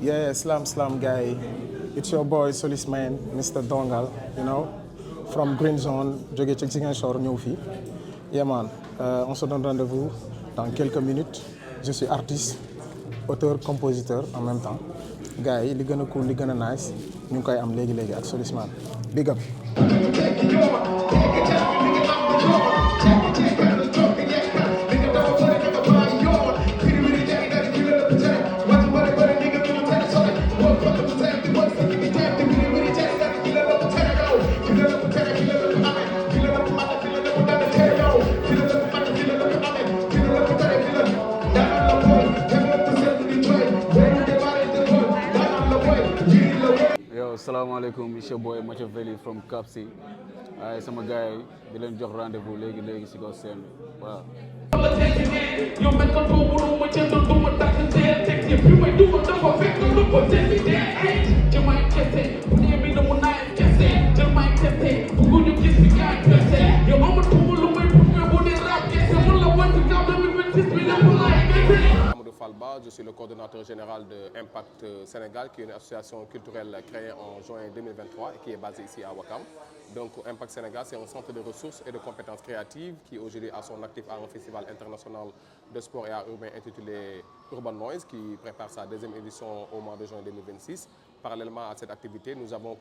Yeah, slam guy. It's your boy Solis Man, Mr. Dongal, you know, from Green Zone, jóge ci Ziguinchor ñëw fii. Yeah man, on se donne rendez-vous dans quelques minutes. Je suis artiste, auteur, compositeur en même temps. Gars yi li gën a cool, li gën a nice, ñu ngi koy am léegi ak Solis Man. Big up. Assalamualaikum, it's your boy Machiavelli from Kapsi. Ay sama gars yi di leen jox rendez-vous léegi si kaw scène waaw. Je suis le coordonnateur général de Impact Sénégal, qui est une association culturelle créée en juin 2023 et qui est basée ici à Ouakam. Donc Impact Sénégal, c'est un centre de ressources et de compétences créatives qui aujourd'hui a son actif à un festival international de sport et art urbain intitulé Urban Noise, qui prépare sa deuxième édition au mois de juin 2026. Parallèlement à cette activité, nous avons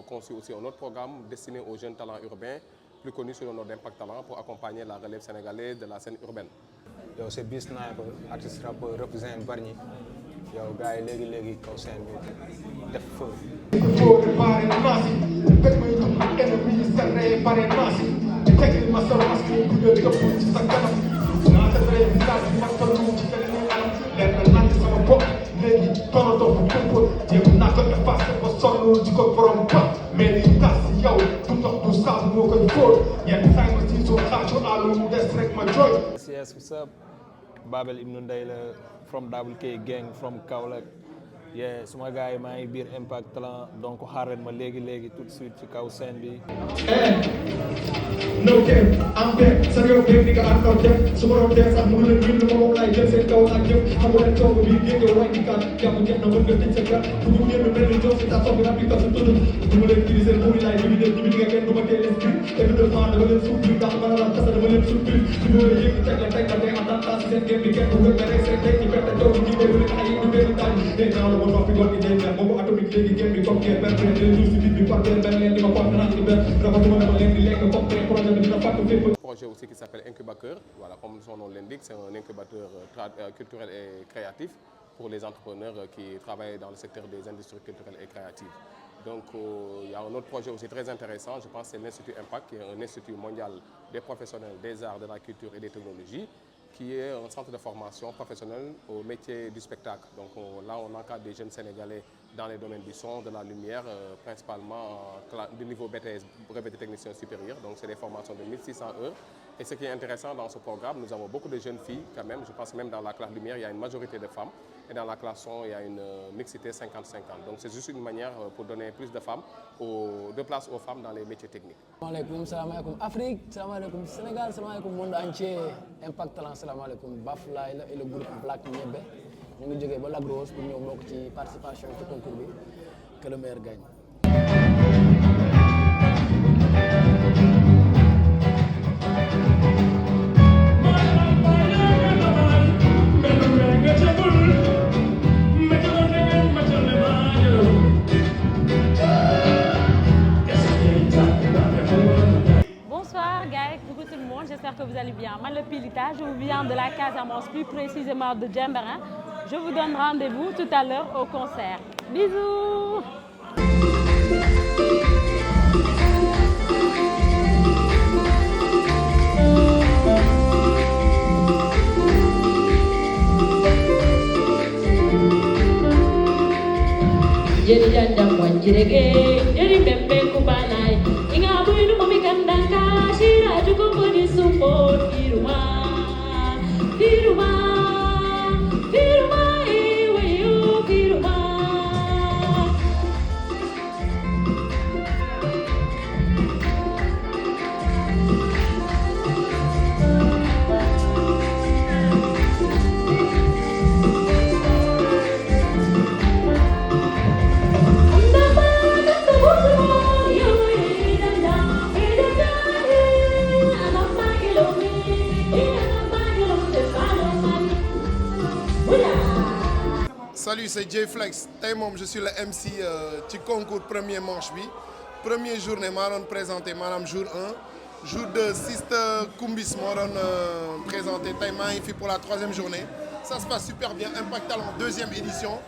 conçu aussi un autre programme destiné aux jeunes talents urbains, plus connus sous le nom d'Impact Talent, pour accompagner la relève sénégalaise de la scène urbaine. Yow c'est Beast Sniper, artiste rappeur représente Bargny. Yow gars yi léegi kaw scène bi def feu. Yes, what's up? Babel Ibnu Ndeye la from Double K gang from Kaolack. Yeah, suma gars yi maa ngi biir Impact Talent donc xaar leen ma léegi tout de suite ci kaw scène bi. No game, I'm back. Sa yow game ni nga àndaw def su ma doon def sax mu leen bind ma moom laay jël seen kaw ak jëf xamu leen coow bi géej waay di kat jàmm jeex na mën nga tëj sa kër bu mu génn mel ni jox si ta sobi rap bi ka su tudd du ma leen utiliser mu laay divider ñi nga kenn du ma teel esprit évidemment dama leen suuf bi ndax ma la kasa dama leen suuf bi du ma leen yëg teg la day en tant que seen game bi kenn du ko rek seen day ci perte taw bi ñu bëri ay du benn taal day dans le monde wax bi doon di day boobu atomique léegi game bi comme kenn benn leen jour si bi par benn leen di ma conférence di benn dafa duma dama leen di lekk comme projet bi dina fàttu fépp. Projet aussi qui s'appelle Incubateur, voilà, comme son nom l'indique, c'est un incubateur culturel et créatif pour les entrepreneurs qui travaillent dans le secteur des industries culturelles et créatives. Donc il y a un autre projet aussi très intéressant, je pense que c'est l'Institut Impact, qui est un institut mondial des professionnels des arts, de la culture et des technologies, qui est un centre de formation professionnelle au métier du spectacle. Donc là, on encadre des jeunes Sénégalais dans les domaines du son, de la lumière, principalement du niveau BTS, brevet de technicien supérieur. Donc c'est des formations de 1600 heures. Et ce qui est intéressant dans ce programme, nous avons beaucoup de jeunes filles quand même. Je pense même dans la classe lumière, il y a une majorité de femmes. Et dans la classe son, il y a une mixité 50-50. Donc c'est juste une manière pour donner plus de place aux femmes dans les métiers techniques. Salam alaikum Afrique, salam alaikum Sénégal, salam alaikum monde entier. Impact Talent, salam alaikum Baflaye et le groupe Black Niébé. Nous avons jógee ba Lac Rose pour ñëw bokk ci participation ci concours bi que le meilleur gagne. J'espère que vous allez bien. Moi, le Pilita, je vous viens de la Casamance, plus précisément de Djembarin. Je vous donne rendez-vous tout à l'heure au concert. Bisous. Jeri janda mwanjirege, jeri bembe kubanai. Inga buinu mami kandaka, shira juko kodi support firuma, firuma, firuma. Salut, c'est Jay Flex. Tey moom je suis le MC ci concours premier manche bi. Première journée maa doon présenté maanaam jour 1. Jour 2 Sister Kumbis moo doon présenté tey maa ngi fi pour la 3e journée. Ça se passe super bien. Impact Talent 2e édition.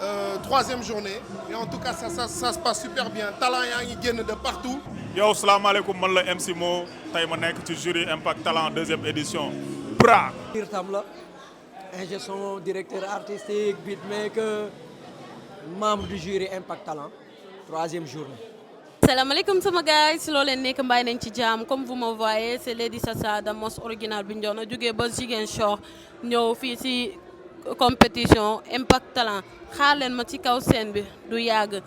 3e journée. Et en tout cas ça se passe super bien. Talent yaa ngi génn de partout. Yo, salaamaaleykum man la MC Mo tey ma nekk ci jury Impact Talent 2e édition. Bra. Tam la ingé son, directeur artistique, beatmaker, membre du jury Impact Talent, 3e journée. Salaamaaleykum sama gars si loo leen nekk mbay nañ ci jàmm comme vous me voyez c'est Lady Sasa da mos original bi njoon a jógee ba Ziguinchor ñëw fii ci compétition Impact Talent xaar leen ma ci kaw scène bi du yàgg.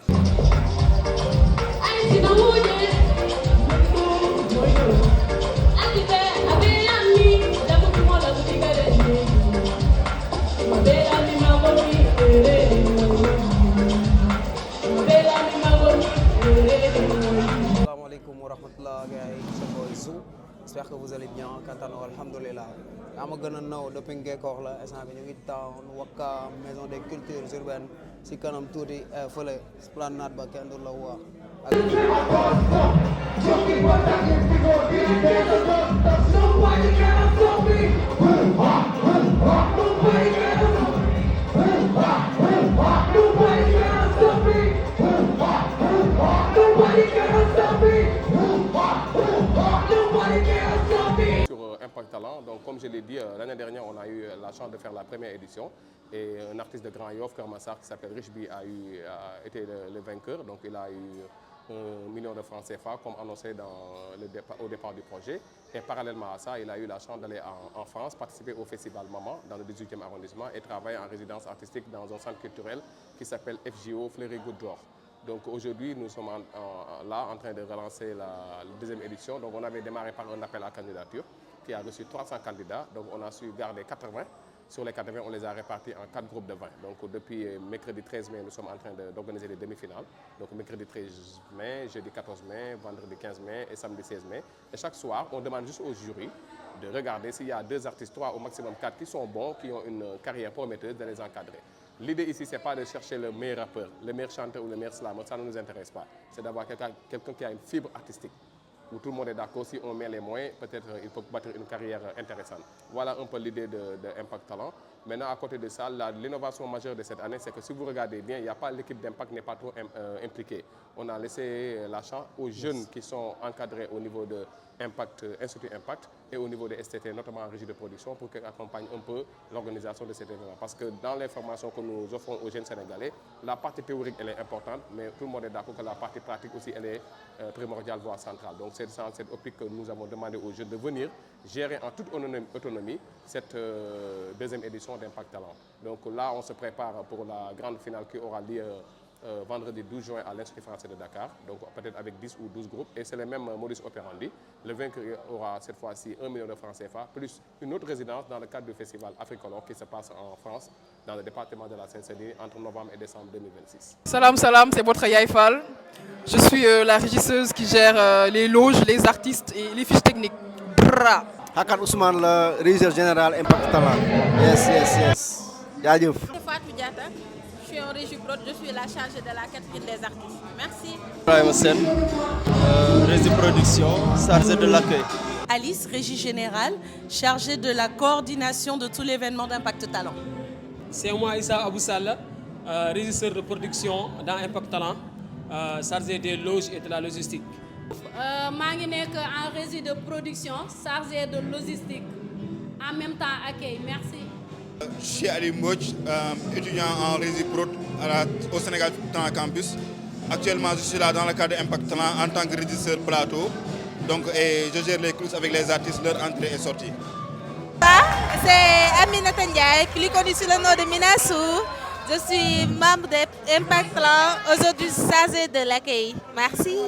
Assalamualaikum warahmatullahi wabarakatuh. J'espère que vous allez bien. Kantano alhamdulillah. Ama gëna naw depuis Ngekoox la instant bi ñu ngi town Wakam maison des cultures urbaines ci kanam tuuti fële esplanade ba kenn du la wax. Sur Impact Talent, donc comme je l'ai dit, l'année dernière on a eu la chance de faire la première édition et un artiste de Grand Yoff, Keur Massar, qui s'appelle Richby a été le vainqueur, donc il a eu 1 million de francs CFA comme annoncé au départ du projet. Et parallèlement à ça, il a eu la chance d'aller en France, participer au festival Maman dans le 18e arrondissement et travailler en résidence artistique dans un centre culturel qui s'appelle FJO Fleury Goutte-d'Or. Donc aujourd'hui, nous sommes là en train de relancer la 2e édition. Donc on avait démarré par un appel à candidature qui a reçu 300 candidats. Donc on a su garder 80. Sur les 80, on les a répartis en 4 groupes de 20. Donc depuis mercredi 13 mai, nous sommes en train d'organiser les demi-finales. Donc mercredi 13 mai, jeudi 14 mai, vendredi 15 mai et samedi 16 mai. Et chaque soir, on demande juste au jury de regarder s'il y a 2 artistes, 3 au maximum 4 qui sont bons, qui ont une carrière prometteuse, de les encadrer. L'idée ici, ce n'est pas de chercher le meilleur rappeur, le meilleur chanteur ou le meilleur slammer, ça ne nous intéresse pas. C'est d'avoir quelqu'un qui a une fibre artistique, où tout le monde est d'accord, si on met les moyens, peut-être il peut bâtir une carrière intéressante. Voilà un peu l'idée de Impact Talent. Maintenant, à côté de ça, l'innovation majeure de cette année, c'est que si vous regardez bien, il n'y a pas l'équipe d'Impact n'est pas trop impliquée. On a laissé la chance aux jeunes qui sont encadrés au niveau de Impact, Institut Impact et au niveau des STT, notamment en régie de production, pour qu'ils accompagnent un peu l'organisation de cet événement. Parce que dans les formations que nous offrons aux jeunes Sénégalais, la partie théorique, elle est importante, mais tout le monde est d'accord que la partie pratique aussi, elle est primordiale, voire centrale. Donc c'est dans cette optique que nous avons demandé aux jeunes de venir gérer en toute autonomie cette 2e édition d'Impact Talent. Donc là, on se prépare pour la grande finale qui aura lieu vendredi 12 juin à l'Institut français de Dakar, donc peut-être avec 10 ou 12 groupes, et c'est le même modus operandi. Le vainqueur aura cette fois-ci 1 million de francs CFA, plus une autre résidence dans le cadre du festival Africolor qui se passe en France, dans le département de la Seine-Saint-Denis, entre novembre et décembre 2026. Salam, salam, c'est votre Yaïfal. Je suis la régisseuse qui gère les loges, les artistes et les fiches techniques. Bra. Hakan Ousmane, le régisseur général Impact Talent. Yes. Yadiouf. Fatou Diatta. Je suis en régie prod, je suis la chargée de la catering des artistes. Merci. Ibrahima Sen, régie production, chargée de l'accueil. Alice, régie générale, chargée de la coordination de tout l'événement d'Impact Talent. C'est moi Issa Aboussala, régisseur de production dans Impact Talent, chargé des loges et de la logistique. Je suis en régie de production, chargée de logistique, en même temps accueil. Merci. Je suis Ali Mbodj, étudiant en régie prod au Sénégal Talent Campus. Actuellement, je suis là dans le cadre d'Impact Talent en tant que régisseur plateau. Donc, et je gère les coulisses avec les artistes, leur entrée et sortie. C'est Aminata Ndiaye, plus connue sous le nom de Minassou. Je suis membre d'Impact Talent, aujourd'hui chargée de l'accueil. Merci.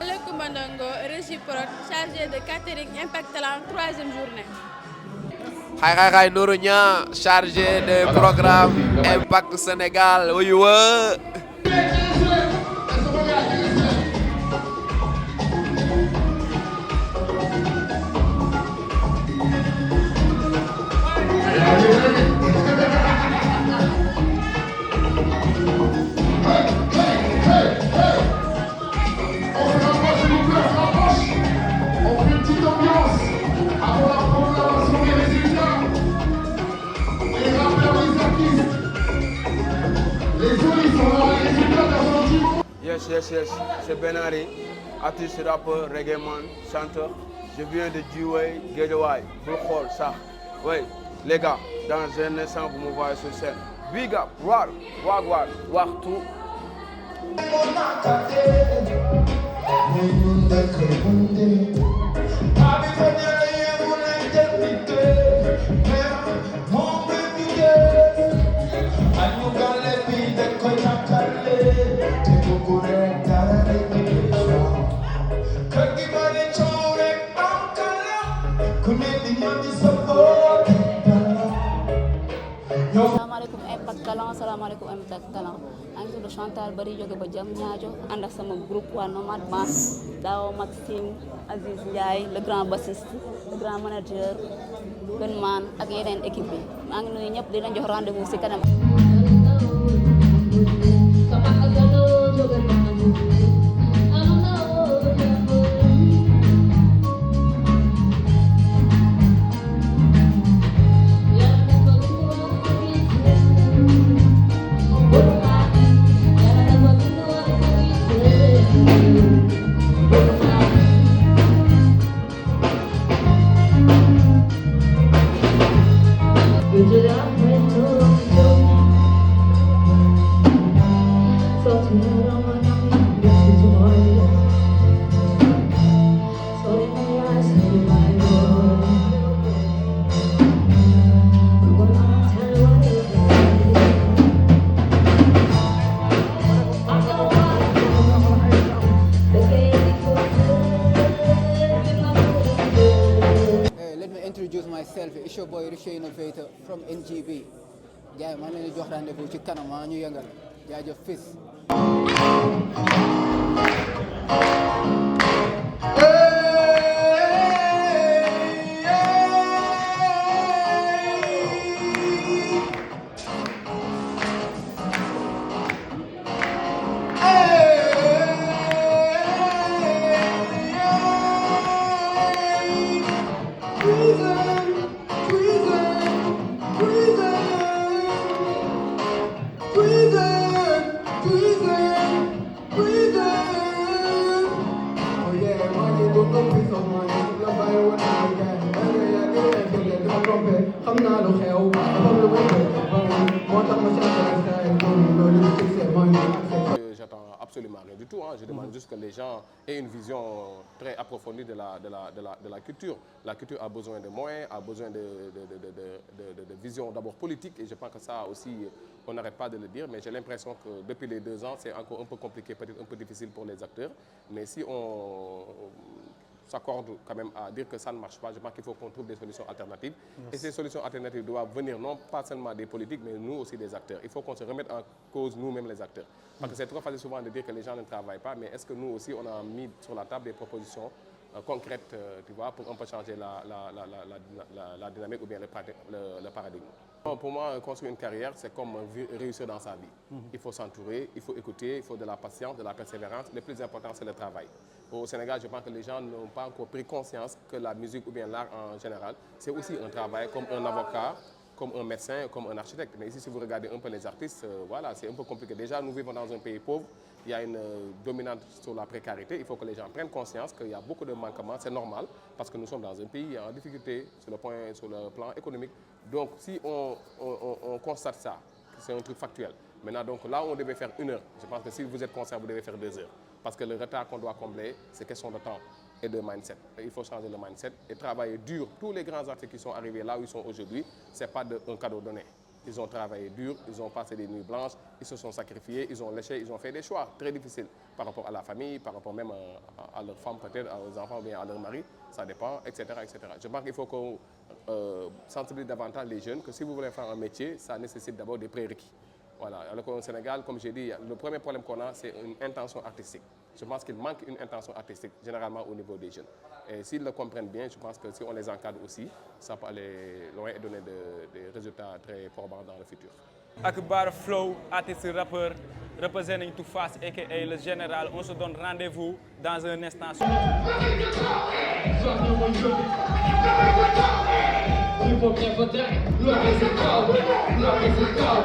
Le Koumandongo, régie prod, chargée de catering Impact Talent, 3e journée. Hi Nourounia, chargé de programme Impact Sénégal. Oui. Yes. C'est Benari, artiste, rappeur, reggae man, chanteur. Je viens de Djoué, Guédiawaye, Boukhol, ça. Oui, les gars, dans un instant, vous me voyez sur scène. Big up, war tout. Assalamualaikum Impact Talent, assalamualaikum Impact Talent. maa ngi tudd Chantal Bari jóge ba jam ñaajo ànd ak sama groupe waa Nomad Mass Dao Maxime Aziz Ndiaye le grand bassiste le grand manager Benman ak yeneen équipe bi maa ngi nuyu ñëpp di leen jox rendez-vous ci kanam. It's your boy Riche Innovator from NGB. gars yi maa ngi leen di jox rendez-vous ci kanam ñu yëngal jaajëf fils. J'attends absolument rien du tout. Je demande juste que les gens aient une vision très approfondie de la culture. La culture a besoin de moyens, a besoin de vision d'abord politique, et je pense que ça aussi, on n'arrête pas de le dire, mais j'ai l'impression que depuis les 2 ans, c'est encore un peu compliqué, peut-être un peu difficile pour les acteurs, mais si on s'accorde quand même à dire que ça ne marche pas, je pense qu'il faut qu'on trouve des solutions alternatives. Et ces solutions alternatives doivent venir non pas seulement des politiques, mais nous aussi des acteurs. Il faut qu'on se remette en cause nous-mêmes les acteurs. Parce que c'est trop facile souvent de dire que les gens ne travaillent pas, mais est-ce que nous aussi on a mis sur la table des propositions concrètes, tu vois, pour un peu changer la dynamique ou bien le paradigme. Pour moi, construire une carrière, c'est comme réussir dans sa vie. Il faut s'entourer, il faut écouter, il faut de la patience, de la persévérance. Le plus important, c'est le travail. Au Sénégal, je pense que les gens n'ont pas encore pris conscience que la musique ou bien l'art en général, c'est aussi un travail comme un avocat, comme un médecin, comme un architecte. Mais ici, si vous regardez un peu les artistes, voilà, c'est un peu compliqué. Déjà, nous vivons dans un pays pauvre. Il y a une dominante sur la précarité. Il faut que les gens prennent conscience qu'il y a beaucoup de manquements. C'est normal parce que nous sommes dans un pays en difficulté sur le plan économique. Donc, si on constate ça, c'est un truc factuel. Maintenant, donc là où on devait faire 1 heure, je pense que si vous êtes conscient, vous devez faire 2 heures. Parce que le retard qu'on doit combler, c'est question de temps et de mindset. Il faut changer le mindset et travailler dur. Tous les grands artistes qui sont arrivés là où ils sont aujourd'hui, ce n'est pas un cadeau donné. Ils ont travaillé dur, ils ont passé des nuits blanches, ils se sont sacrifiés, ils ont léché, ils ont fait des choix très difficiles par rapport à la famille, par rapport même à leur femme peut-être, aux enfants ou bien à leur mari, ça dépend, etc. etc. Je pense qu'il faut qu'on sensibilise davantage les jeunes que si vous voulez faire un métier, ça nécessite d'abord des prérequis. Voilà. Alors qu'au Sénégal, comme j'ai dit, le premier problème qu'on a, c'est une intention artistique. Je pense qu'il manque une intention artistique, généralement au niveau des jeunes. Et s'ils le comprennent bien, je pense que si on les encadre aussi, ça peut aller loin et donner des résultats très probants dans le futur. Akbar Flow, artiste rappeur, représentant tout face aka le général. On se donne rendez-vous dans un instant. People never die. Love is a God. Love is a God.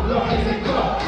Love is a God.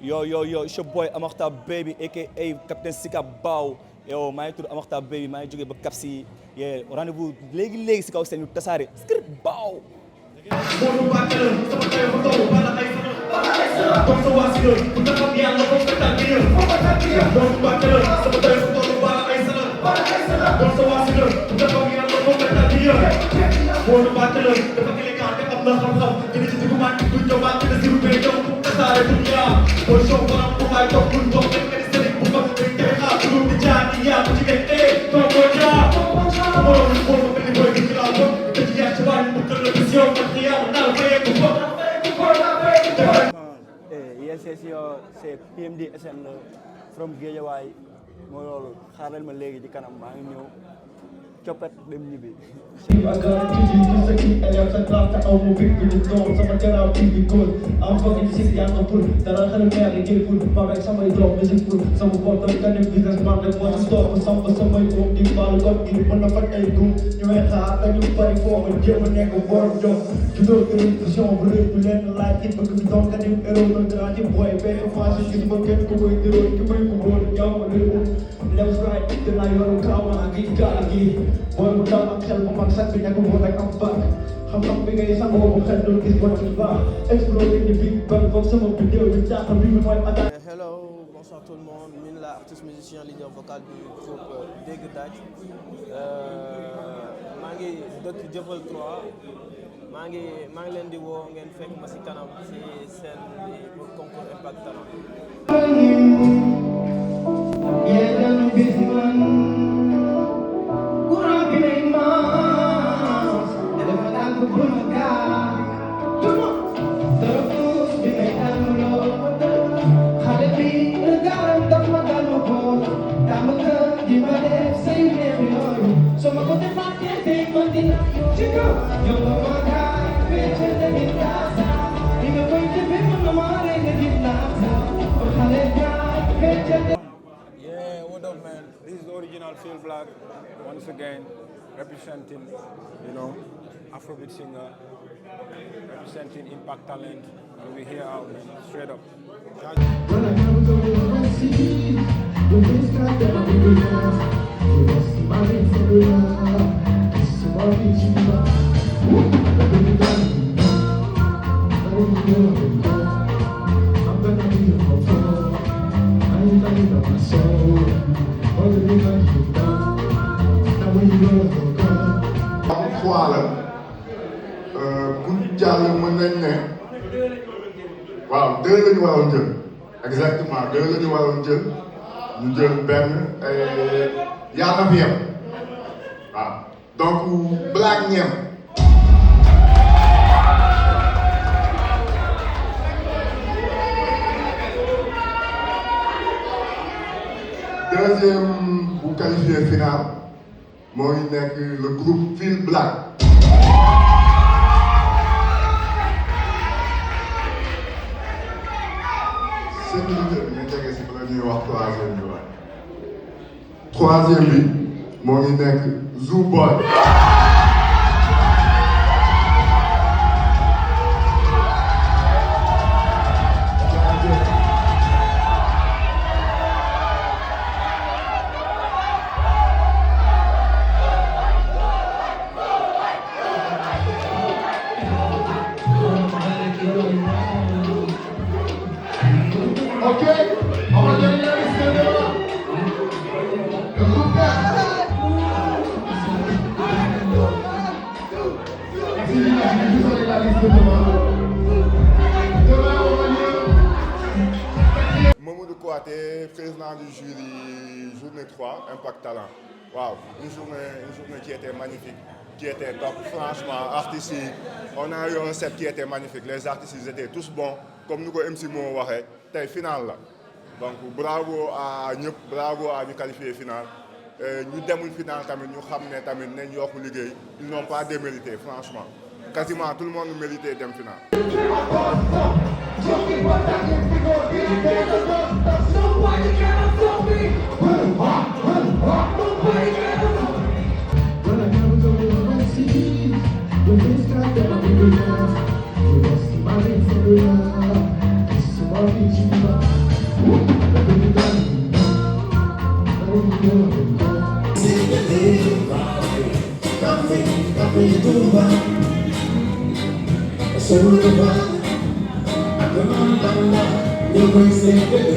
Yo, it's your boy Amarta Baby, aka Captain Sika Bao. Yo, maa ngi tudd Amarta Baby, maa ngi jógee ba Cap si. Yeah, rendez-vous léegi si kaw seen ñu tasaare. Skrrt Bao. Yes, c'est PMD SN from Guédiawaye mooy loolu xaaral ma léegi ci kanam maa ngi ñëw coppet dem ñibbi. I'm fucking sick, yeah, I'm full. Dara xel meer li jël full. Ba rek samay doom music full. Sama bopp dama kan business man rek moo ci stop. Sama samay doom di baalu got gi mën na faj ay doom. Ñu may xaar dañu bari foo ma jéem a nekk borom jox. Juddoo gërëm vision bu rëy bu leen laaj it bëgg bi doon ka dim héros na dara ci boy benn phase gis ma kenn ku koy niroo ki may ko woon yow ma réew. Left right dinaa yoru kaama gi gaal gi. Boy mu daw ak xel bu mag sax bi nekk woon ak am baax. Xam-xam bi ngay sangoo bu xel doon gis bon ci baax. Explore in the big bang foog sama vidéo bi jaaxal bi mooy attaque. Hello, bonsoir tout le monde. Min la artiste musicien leader vocal du groupe Dégg Daj. maa ngi dëkk Jëppal 3. maa ngi leen di woo ngeen fekk ma si kanam si scène bi pour concours Impact Talent. Yeah, what up, man? This is the original Phil Black, once again representing, Afrobeat singer, representing Impact Talent, and we're here out, man, straight up. Waaw 2 la ñu waroon jël exactement 2 la ñu waroon jël ñu jël benn yaa na fi yem waaw donc Black ñeem. Deuxième bu qualifié final moo ngi nekk le groupe Phil Black. sécurité bi nga jege si la ñuy wax troisième bi waay. Troisième bi moo ngi nekk Zoo Boy. Ok, on va donner la liste de là. Le groupe vous avez la liste de demain. Demain, on va lire. Mamoudou Kouaté, président du jury journée 3, Impact Talent. Waouh, une journée qui était magnifique, qui était top. Franchement, artistes, on a eu un set qui était magnifique. Les artistes, ils étaient tous bons. comme nous ko MC moo waxee tey final la donc bravo à ñëpp bravo à ñu qualifié final ñu demul final tamit ñu xam ne tamit nañ yokk liggéey ils n'ont pas démérité franchement quasiment tout le monde mérité dem final. You're